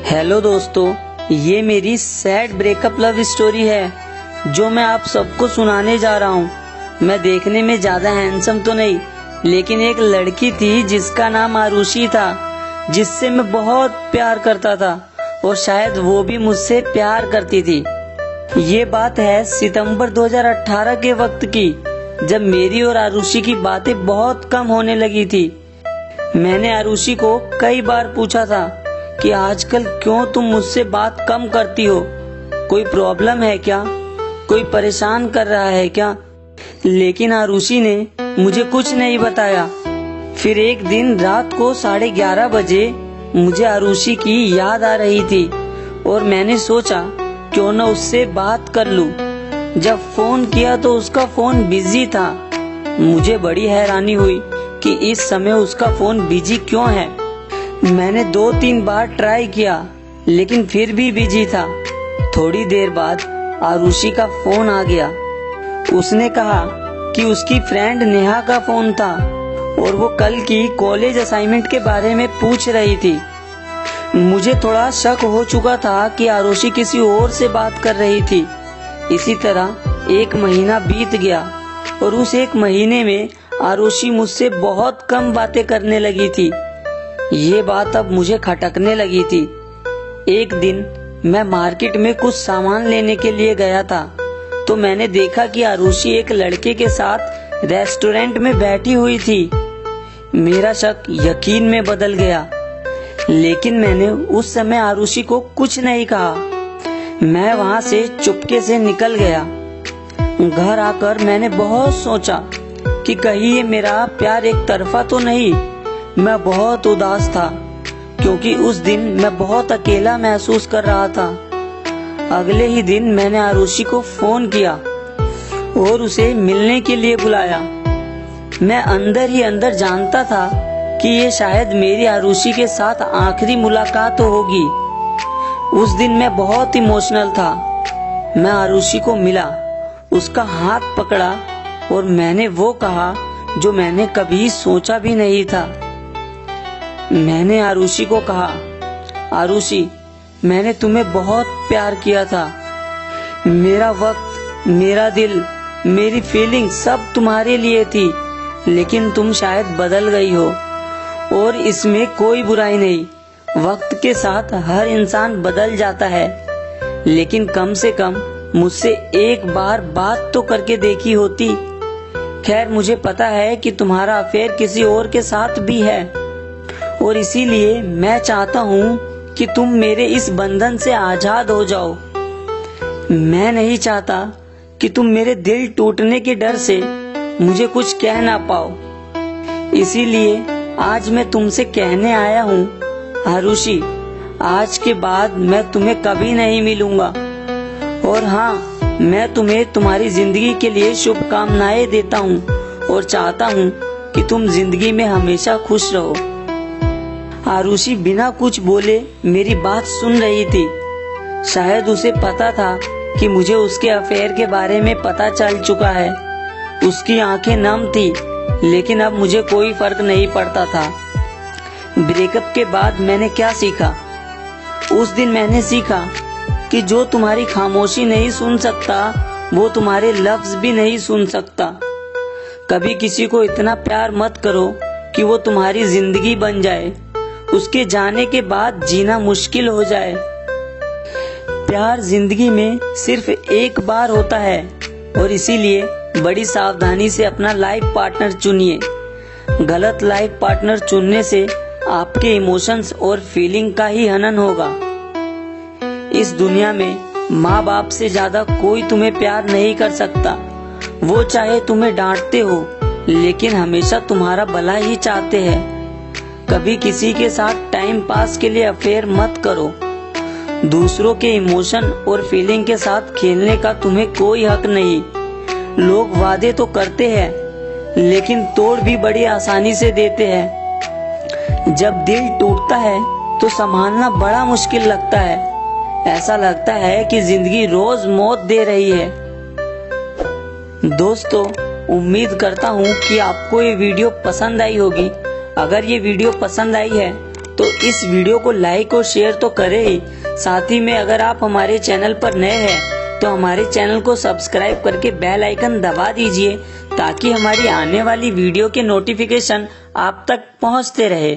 Hello दोस्तों, ये मेरी सैड ब्रेकअप लव स्टोरी है जो मैं आप सबको सुनाने जा रहा हूँ। मैं देखने में ज्यादा हैंडसम तो नहीं, लेकिन एक लड़की थी जिसका नाम आरुषि था, जिससे मैं बहुत प्यार करता था और शायद वो भी मुझसे प्यार करती थी। ये बात है सितंबर 2018 के वक्त की, जब मेरी और आरुषि की बातें बहुत कम होने लगी थी। मैंने आरुषि को कई बार पूछा था कि आजकल क्यों तुम मुझसे बात कम करती हो, कोई प्रॉब्लम है क्या, कोई परेशान कर रहा है क्या। लेकिन आरुषि ने मुझे कुछ नहीं बताया। फिर एक दिन रात को 11:30 बजे मुझे आरुषि की याद आ रही थी और मैंने सोचा क्यों न उससे बात कर लूं। जब फोन किया तो उसका फोन बिजी था। मुझे बड़ी हैरानी हुई कि इस समय उसका फोन बिजी क्यों है। मैंने 2-3 बार ट्राई किया, लेकिन फिर भी बिजी था। थोड़ी देर बाद आरुषि का फोन आ गया। उसने कहा कि उसकी फ्रेंड नेहा का फोन था और वो कल की कॉलेज असाइनमेंट के बारे में पूछ रही थी। मुझे थोड़ा शक हो चुका था कि आरुषि किसी और से बात कर रही थी। इसी तरह 1 महीना बीत गया और उस 1 महीने में आरुषि मुझसे बहुत कम बातें करने लगी थी। ये बात अब मुझे खटकने लगी थी। एक दिन मैं मार्केट में कुछ सामान लेने के लिए गया था, तो मैंने देखा कि आरुषि एक लड़के के साथ रेस्टोरेंट में बैठी हुई थी। मेरा शक यकीन में बदल गया, लेकिन मैंने उस समय आरुषि को कुछ नहीं कहा। मैं वहां से चुपके से निकल गया। घर आकर मैंने बहुत सोचा कि कहीं ये मेरा प्यार एक तरफा तो नहीं। मैं बहुत उदास था क्योंकि उस दिन मैं बहुत अकेला महसूस कर रहा था। अगले ही दिन मैंने आरुषि को फोन किया और उसे मिलने के लिए बुलाया। मैं अंदर ही अंदर जानता था कि ये शायद मेरी आरुषि के साथ आखिरी मुलाकात होगी। उस दिन मैं बहुत इमोशनल था। मैं आरुषि को मिला, उसका हाथ पकड़ा और मैंने वो कहा जो मैंने कभी सोचा भी नहीं था। मैंने आरुषि को कहा, आरुषि, मैंने तुम्हें बहुत प्यार किया था। मेरा वक्त, मेरा दिल, मेरी फीलिंग सब तुम्हारे लिए थी, लेकिन तुम शायद बदल गई हो और इसमें कोई बुराई नहीं। वक्त के साथ हर इंसान बदल जाता है, लेकिन कम से कम मुझसे एक बार बात तो करके देखी होती। खैर, मुझे पता है कि तुम्हारा अफेयर किसी और के साथ भी है और इसीलिए मैं चाहता हूँ कि तुम मेरे इस बंधन से आजाद हो जाओ। मैं नहीं चाहता कि तुम मेरे दिल टूटने के डर से मुझे कुछ कह ना पाओ। इसीलिए आज मैं तुमसे कहने आया हूँ, आरुषि, आज के बाद मैं तुम्हें कभी नहीं मिलूंगा। और हाँ, मैं तुम्हें तुम्हारी जिंदगी के लिए शुभकामनाएं देता हूँ और चाहता हूँ कि तुम जिंदगी में हमेशा खुश रहो। आरुषि बिना कुछ बोले मेरी बात सुन रही थी। शायद उसे पता था कि मुझे उसके अफेयर के बारे में पता चल चुका है। उसकी आंखें नम थी, लेकिन अब मुझे कोई फर्क नहीं पड़ता था। ब्रेकअप के बाद मैंने क्या सीखा? उस दिन मैंने सीखा कि जो तुम्हारी खामोशी नहीं सुन सकता, वो तुम्हारे लफ्ज भी नहीं सुन सकता। कभी किसी को इतना प्यार मत करो कि वो तुम्हारी जिंदगी बन जाए, उसके जाने के बाद जीना मुश्किल हो जाए। प्यार जिंदगी में सिर्फ एक बार होता है और इसीलिए बड़ी सावधानी से अपना लाइफ पार्टनर चुनिए। गलत लाइफ पार्टनर चुनने से आपके इमोशंस और फीलिंग का ही हनन होगा। इस दुनिया में माँ बाप से ज्यादा कोई तुम्हें प्यार नहीं कर सकता। वो चाहे तुम्हें डांटते हो, लेकिन हमेशा तुम्हारा भला ही चाहते हैं। कभी किसी के साथ टाइम पास के लिए अफेयर मत करो। दूसरों के इमोशन और फीलिंग के साथ खेलने का तुम्हें कोई हक नहीं। लोग वादे तो करते हैं, लेकिन तोड़ भी बड़ी आसानी से देते हैं। जब दिल टूटता है तो संभालना बड़ा मुश्किल लगता है। ऐसा लगता है कि जिंदगी रोज मौत दे रही है। दोस्तों, उम्मीद करता हूँ कि आपको ये वीडियो पसंद आई होगी। अगर ये वीडियो पसंद आई है तो इस वीडियो को लाइक और शेयर तो करें ही, साथ ही में अगर आप हमारे चैनल पर नए हैं तो हमारे चैनल को सब्सक्राइब करके बेल आइकन दबा दीजिए ताकि हमारी आने वाली वीडियो के नोटिफिकेशन आप तक पहुंचते रहे।